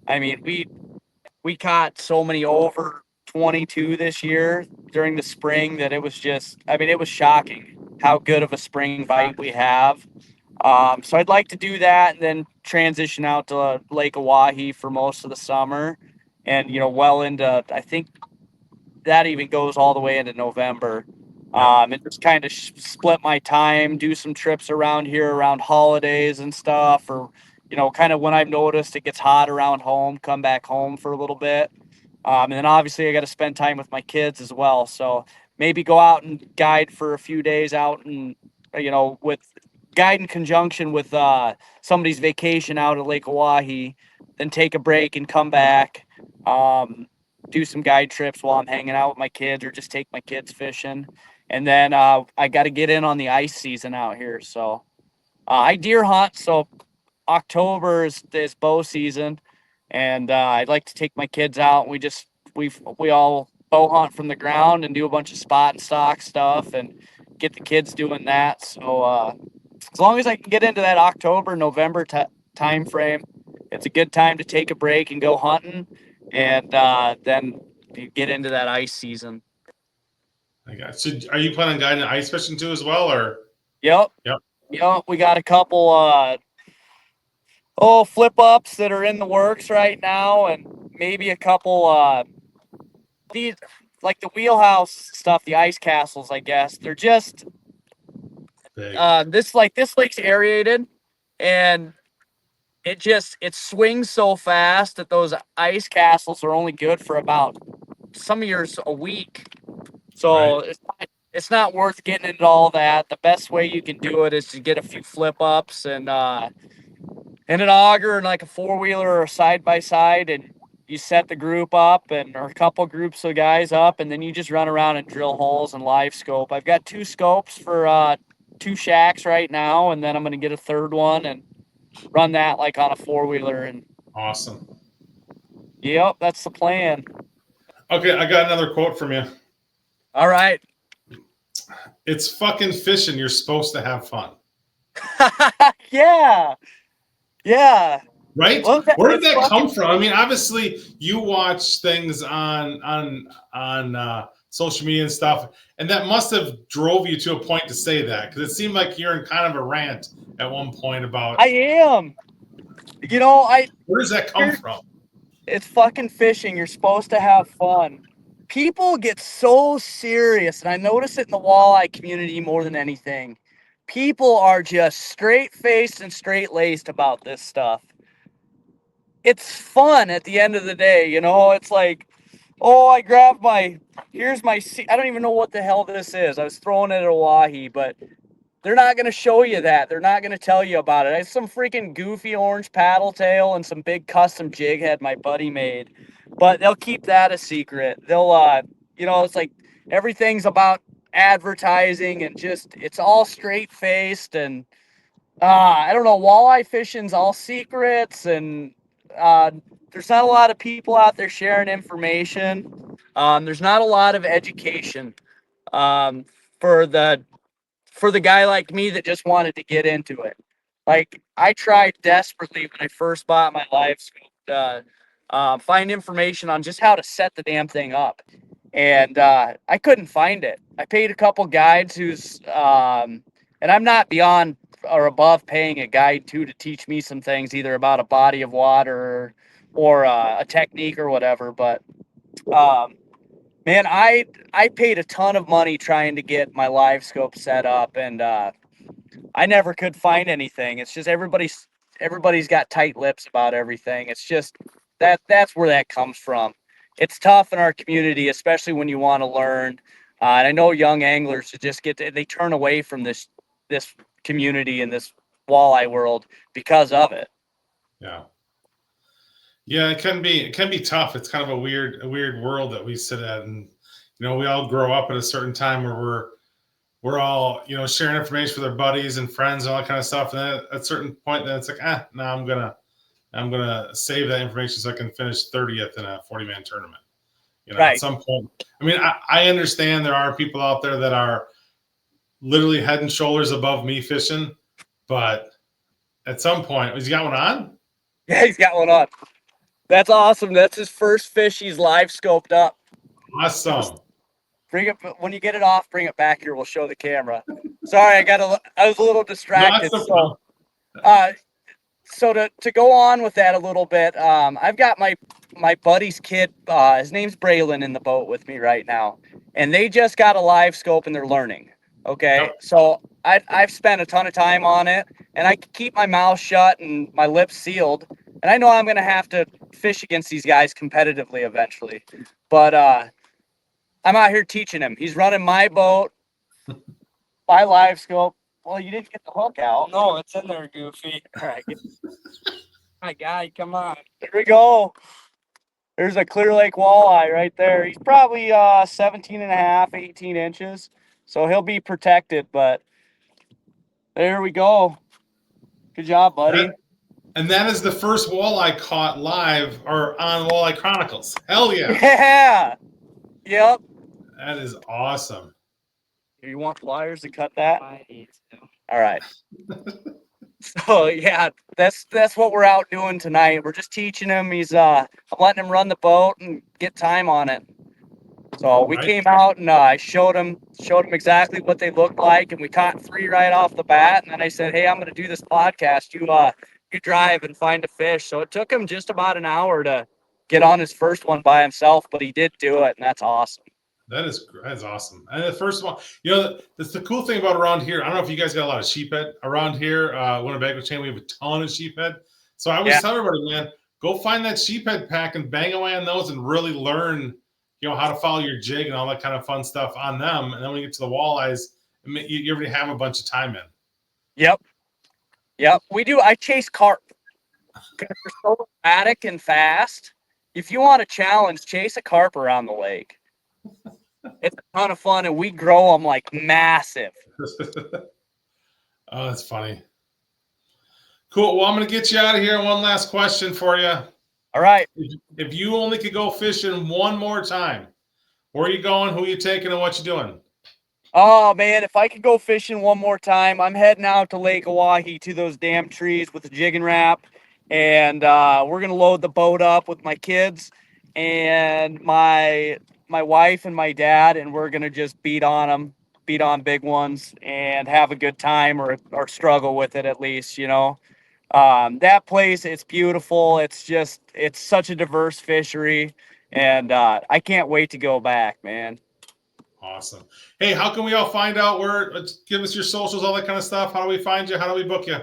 I mean, we caught so many over 22 this year during the spring that it was shocking how good of a spring bite we have. So I'd like to do that and then transition out to Lake Oahe for most of the summer, and well into, I think that even goes all the way into November. And just kind of split my time, do some trips around here around holidays and stuff, or kind of when I've noticed it gets hot around home, come back home for a little bit. And then obviously I got to spend time with my kids as well. So maybe go out and guide for a few days out and, with guide in conjunction with somebody's vacation out at Lake Oahe, then take a break and come back, do some guide trips while I'm hanging out with my kids or just take my kids fishing. And then I got to get in on the ice season out here. So I deer hunt. So October is bow season, and I'd like to take my kids out. We all bow hunt from the ground and do a bunch of spot and stock stuff and get the kids doing that. So as long as I can get into that October, November time frame, it's a good time to take a break and go hunting, and then you get into that ice season. I got. So, are you planning on guiding ice fishing too as well, or? Yep. We got a couple flip ups that are in the works right now, and maybe a couple these like the wheelhouse stuff, the ice castles. I guess they're just Big. this lake's aerated, and it swings so fast that those ice castles are only good for about some years a week. So Right. it's not worth getting into all that. The best way you can do it is to get a few flip ups and an auger and like a 4-wheeler or a side by side, and you set the group up or a couple groups of guys up, and then you just run around and drill holes and live scope. I've got 2 scopes for 2 shacks right now, and then I'm gonna get a third one and run that like on a 4-wheeler. And Awesome. yep, that's the plan. Okay, I got another quote from you. All right. It's fucking fishing. You're supposed to have fun. Yeah. Right? Well, Where did that come from? I mean, obviously, you watch things on social media and stuff, and that must have drove you to a point to say that, because it seemed like you're in kind of a rant at one point about. I am. Where does that come from? It's fucking fishing. You're supposed to have fun. People get so serious, and I notice it in the walleye community more than anything. People are just straight-faced and straight-laced about this stuff. It's fun at the end of the day, It's like, oh, I grabbed here's my I don't even know what the hell this is. I was throwing it at a wahi, but they're not going to show you that. They're not going to tell you about it. I have some freaking goofy orange paddle tail and some big custom jig head my buddy made, but they'll keep that a secret. They'll, it's like everything's about advertising and it's all straight faced. And I don't know, walleye fishing's all secrets, and there's not a lot of people out there sharing information. There's not a lot of education for the guy like me that just wanted to get into it. Like, I tried desperately when I first bought my live scope to find information on just how to set the damn thing up. And I couldn't find it. I paid a couple guides and I'm not beyond or above paying a guide to teach me some things, either about a body of water or a technique or whatever. But man, I paid a ton of money trying to get my live scope set up, and I never could find anything. It's just everybody's got tight lips about everything. It's just that's where that comes from. It's tough in our community, especially when you want to learn. And I know young anglers they turn away from this community and this walleye world because of it. Yeah. Yeah, it can be tough. It's kind of a weird world that we sit at, and we all grow up at a certain time where we're all sharing information with our buddies and friends and all that kind of stuff. And then at a certain point, then it's like, no, I'm gonna save that information so I can finish 30th in a 40-man tournament. Right. At some point. I mean, I understand there are people out there that are literally head and shoulders above me fishing, but at some point, has he got one on? Yeah, he's got one on. That's awesome. That's his first fish he's live scoped up. Awesome. Bring it when you get it off. Bring it back here. We'll show the camera. Sorry, I was a little distracted. So to go on with that a little bit, I've got my buddy's kid. His name's Braylon in the boat with me right now, and they just got a live scope and they're learning. Okay, Yep. So I've spent a ton of time on it, and I can keep my mouth shut and my lips sealed. And I know I'm going to have to fish against these guys competitively eventually. But I'm out here teaching him. He's running my boat, my live scope. Well, you didn't get the hook out. No, it's in there, Goofy. All right. My guy, come on. There we go. There's a Clear Lake walleye right there. He's probably 17 and a half, 18 inches. So he'll be protected, but there we go. Good job, buddy. And that is the first walleye caught live or on Walleye Chronicles. Hell yeah. Yeah. Yep. That is awesome. You want pliers to cut that? All right. So yeah, that's what we're out doing tonight. We're just teaching him. I'm letting him run the boat and get time on it. So we came out and I showed him exactly what they looked like, and we caught 3 right off the bat. And then I said, "Hey, I'm going to do this podcast. You drive and find a fish." So it took him just about an hour to get on his first one by himself, but he did do it, and that's awesome. That's awesome. And the first one, that's the cool thing about around here. I don't know if you guys got a lot of sheephead around here. Winnebago chain, we have a ton of sheephead. So I always tell everybody, man, go find that sheephead pack and bang away on those and really learn, how to follow your jig and all that kind of fun stuff on them. And then when you get to the walleyes, you already have a bunch of time in. Yep. We do. I chase carp because they're so erratic and fast. If you want a challenge, chase a carp around the lake. It's a ton of fun, and we grow them like massive. Oh, that's funny. Cool. Well, I'm going to get you out of here. One last question for you. All right. If you only could go fishing one more time, where are you going, who are you taking, and what you doing? Oh, man, if I could go fishing one more time, I'm heading out to Lake Oahe to those damn trees with the jigging Rap, and we're going to load the boat up with my kids and my wife and my dad, and we're going to just beat on big ones and have a good time or struggle with it at least, That place, it's beautiful. It's such a diverse fishery, and I can't wait to go back, man. Awesome. Hey, how can we all find out give us your socials, all that kind of stuff? How do we find you? How do we book you?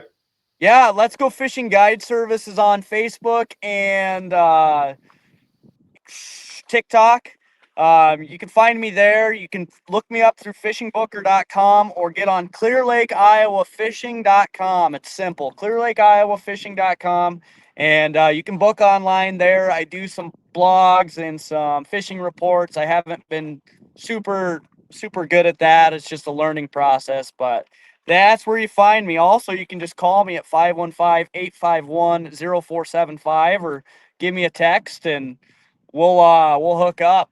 Yeah, Let's Go Fishing Guide Service is on Facebook and TikTok. You can find me there. You can look me up through fishingbooker.com or get on clearlakeiowa.fishing.com. It's simple, clearlakeiowa.fishing.com. And you can book online there. I do some blogs and some fishing reports. I haven't been super good at that. It's just a learning process, but that's where you find me. Also, you can just call me at 515-851-0475 or give me a text and we'll hook up.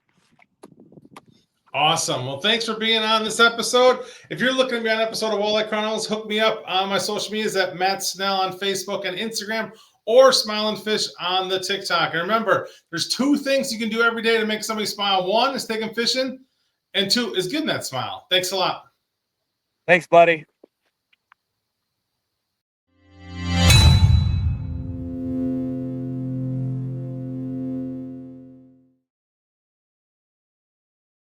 Awesome. Well, thanks for being on this episode. If you're looking to be on an episode of Walleye Chronicles, hook me up on my social medias at Matt Snell on Facebook and Instagram or Smile and Fish on the TikTok. And remember, there's 2 things you can do every day to make somebody smile. 1 is take them fishing, and 2 is give them that smile. Thanks a lot. Thanks, buddy.